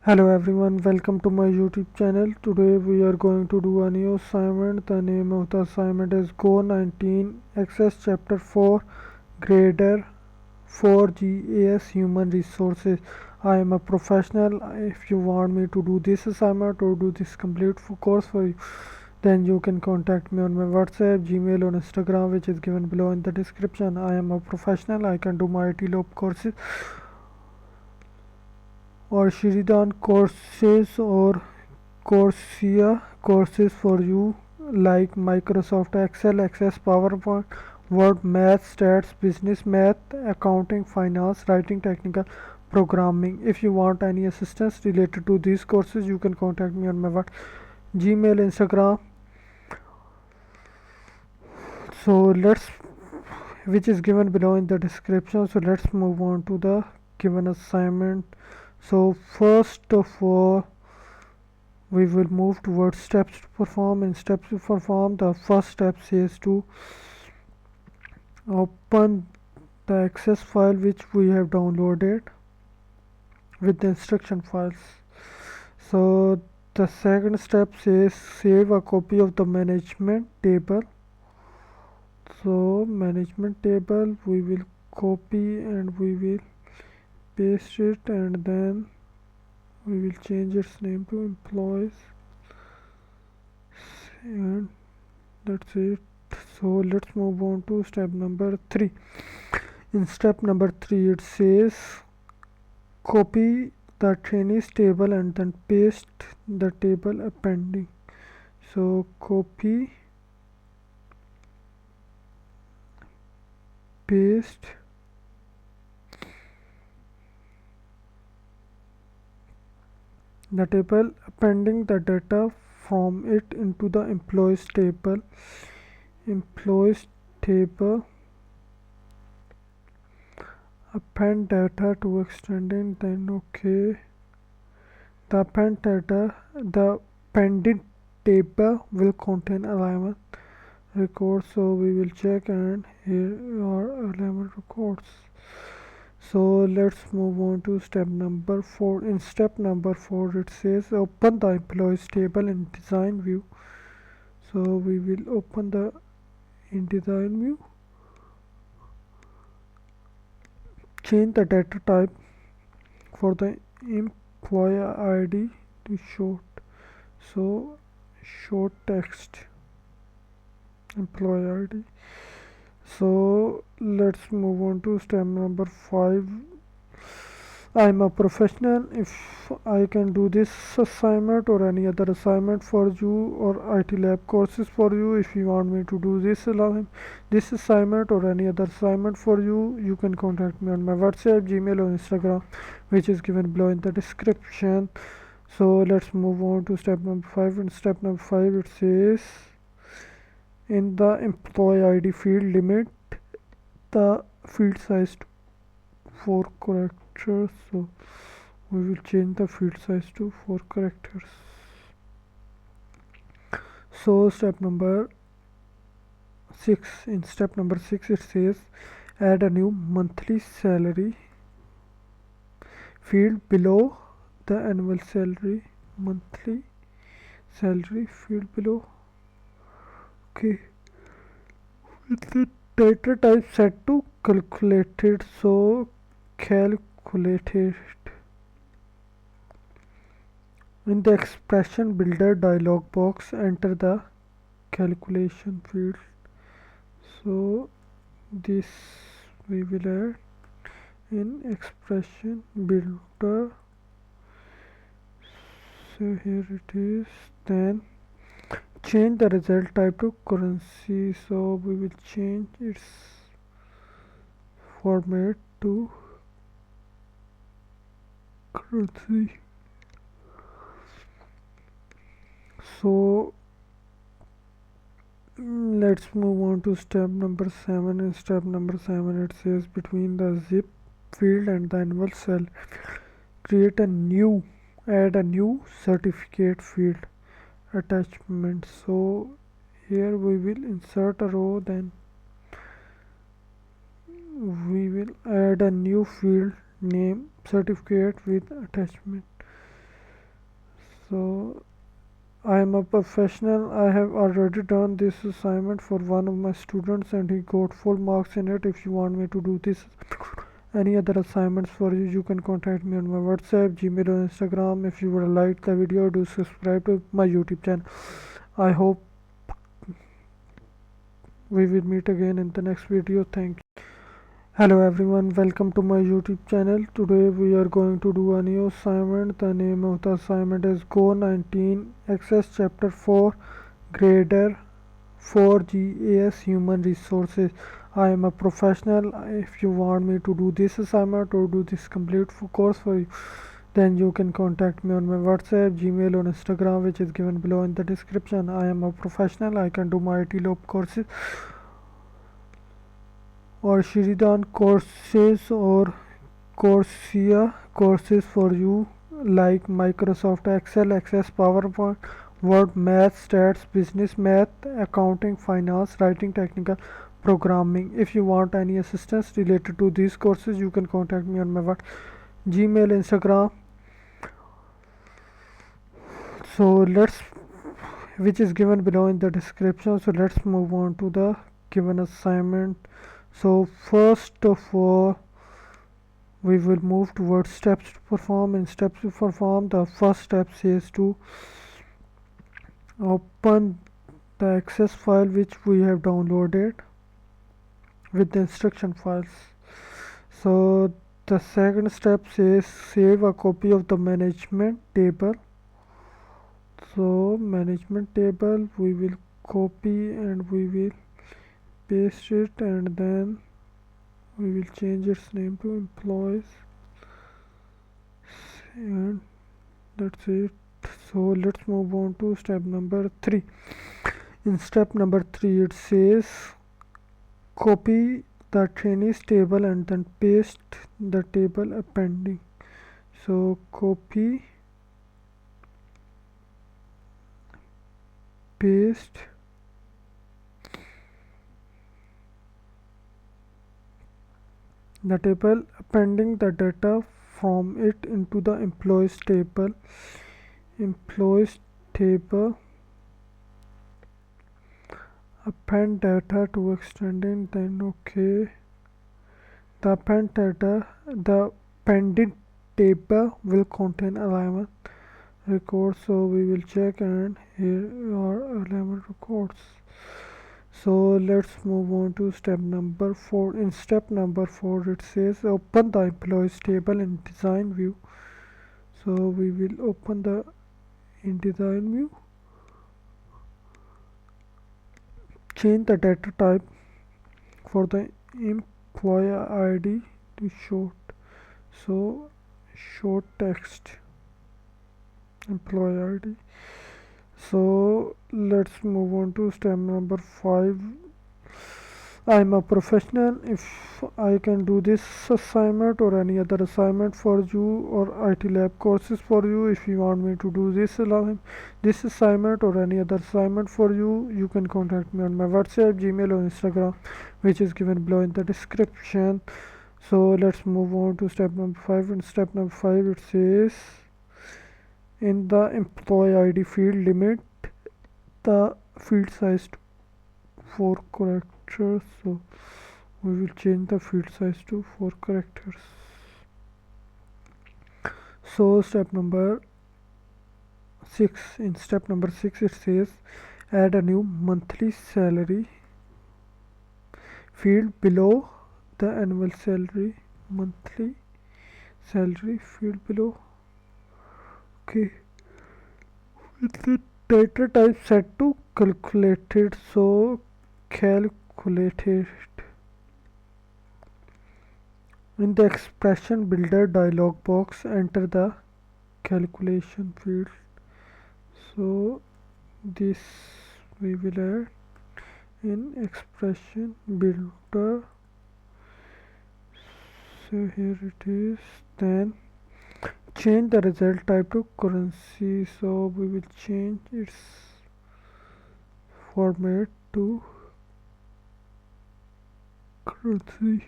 Hello everyone, welcome to my YouTube channel. Today we are going to do a new assignment. The name of the assignment is Go 19 Access Chapter 4 Grader 4 GAS Human Resources. I am a professional. If you want me to do this assignment or do this complete course for you, then you can contact me on my WhatsApp, Gmail or Instagram, which is given below in the description. I am a professional. I can do my Myitlab courses or Sheridan courses or Coursera courses for you like Microsoft Excel, Access PowerPoint, Word, Math, Stats, Business Math, Accounting, Finance, Writing, Technical, Programming. If you want any assistance related to these courses, you can contact me on my Gmail, Instagram. So let's, which is given below in the description. So let's move on to the given assignment. So first of all, we will move towards steps to perform. In steps to perform, the first step is to open the access file which we have downloaded with the instruction files. So the second step says save a copy of the management table. So management table we will copy and we will paste it, and then we will change its name to employees, and that's it. So let's move on to step number 3. In step number 3 it says copy the trainees table and then paste the table appending. So copy, paste the table, appending the data from it into the employees table. Employees table, append data to extending, then okay. The appended table will contain 11 records, so we will check, and here are 11 records. So let's move on to step number 4. In step number 4 it says open the employees table in design view. So we will open the in design view, change the data type for the employer ID to short, so short text employee ID. So let's move on to step number 5. I'm a professional. If I can do this assignment or any other assignment for you, or IT lab courses for you, if you want me to do this assignment or any other assignment for you, you can contact me on my WhatsApp, Gmail or Instagram, which is given below in the description. So let's move on to step number 5. In step number 5 it says in the employee ID field, limit the field size to 4 characters. So we will change the field size to 4 characters. So step number 6. In step number 6 it says add a new monthly salary field below the annual salary. Monthly salary field below, okay, with the data type set to calculated. So calculated. In the expression builder dialog box, enter the calculation field. So this we will add in expression builder. So here it is. Then change the result type to currency. So we will change its format to currency. So let's move on to step number 7. In step number 7 it says between the zip field and the annual cell, add a new certificate field attachment. So here we will insert a row, then we will add a new field name certificate with attachment. So I am a professional. I have already done this assignment for one of my students and he got full marks in it. If you want me to do this any other assignments for you, you can contact me on my WhatsApp, Gmail or Instagram. If you would like the video, do subscribe to my YouTube channel. I hope we will meet again in the next video. Thank you. Hello everyone, welcome to my YouTube channel. Today we are going to do a new assignment. The name of the assignment is Go 19 Access Chapter 4 Grader 4 GAS Human Resources. I am a professional. If you want me to do this assignment or do this complete course for you, then you can contact me on my WhatsApp, Gmail or Instagram, which is given below in the description. I am a professional. I can do Myitlab courses or Sheridan courses or Coursera courses for you like Microsoft Excel, Access, PowerPoint, Word, Math, Stats, Business Math, Accounting, Finance, Writing, Technical, Programming. If you want any assistance related to these courses, you can contact me on my Gmail, Instagram. So let's, which is given below in the description. So let's move on to the given assignment. So first of all, we will move towards steps to perform. In steps to perform, the first step is to open the access file which we have downloaded with the instruction files. So the second step says save a copy of the management table. So management table we will copy and we will paste it, and then we will change its name to employees, and that's it. So let's move on to step number 3. In step number 3 it says copy the trainees table and then paste the table appending. So copy, paste the table, appending the data from it into the employees table. Employees table, append data to extending, then okay. The appended table will contain 11 records, so we will check, and here are 11 records. So let's move on to step number 4. In step number 4 it says open the employees table in design view. So we will open the in design view, change the data type for the employee ID to short, so short text employee ID. So let's move on to step number 5. I am a professional. If I can do this assignment or any other assignment for you or IT lab courses for you, if you want me to do this assignment or any other assignment for you, you can contact me on my WhatsApp, Gmail or Instagram, which is given below in the description. So let's move on to step number 5. In step number 5 it says in the employee ID field, limit the field size to 4 characters. So we will change the field size to 4 characters. So step number 6. In step number 6 it says add a new monthly salary field below the annual salary. Monthly salary field below, okay, with the data type set to calculated. So calculated. In the expression builder dialog box, enter the calculation field. So this we will add in expression builder. So here it is. Then change the result type to currency. So we will change its format to currency.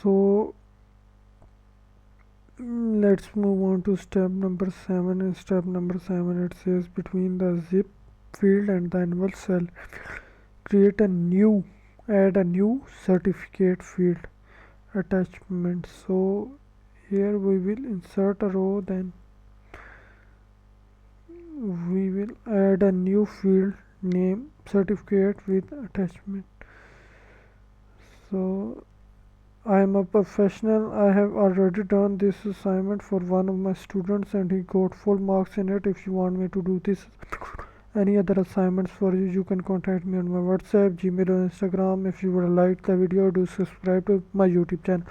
So Let's move on to step number 7. In step number 7 it says between the zip field and the annual cell create a new add a new certificate field attachment. So here we will insert a row, then we will add a new field name certificate with attachment. So I am a professional. I have already done this assignment for one of my students and he got full marks in it. If you want me to do this any other assignments for you, you can contact me on my WhatsApp, Gmail or Instagram. If you would like the video, do subscribe to my YouTube channel.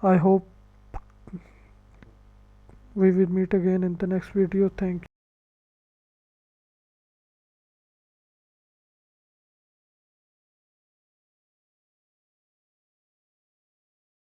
I hope we will meet again in the next video. Thank you.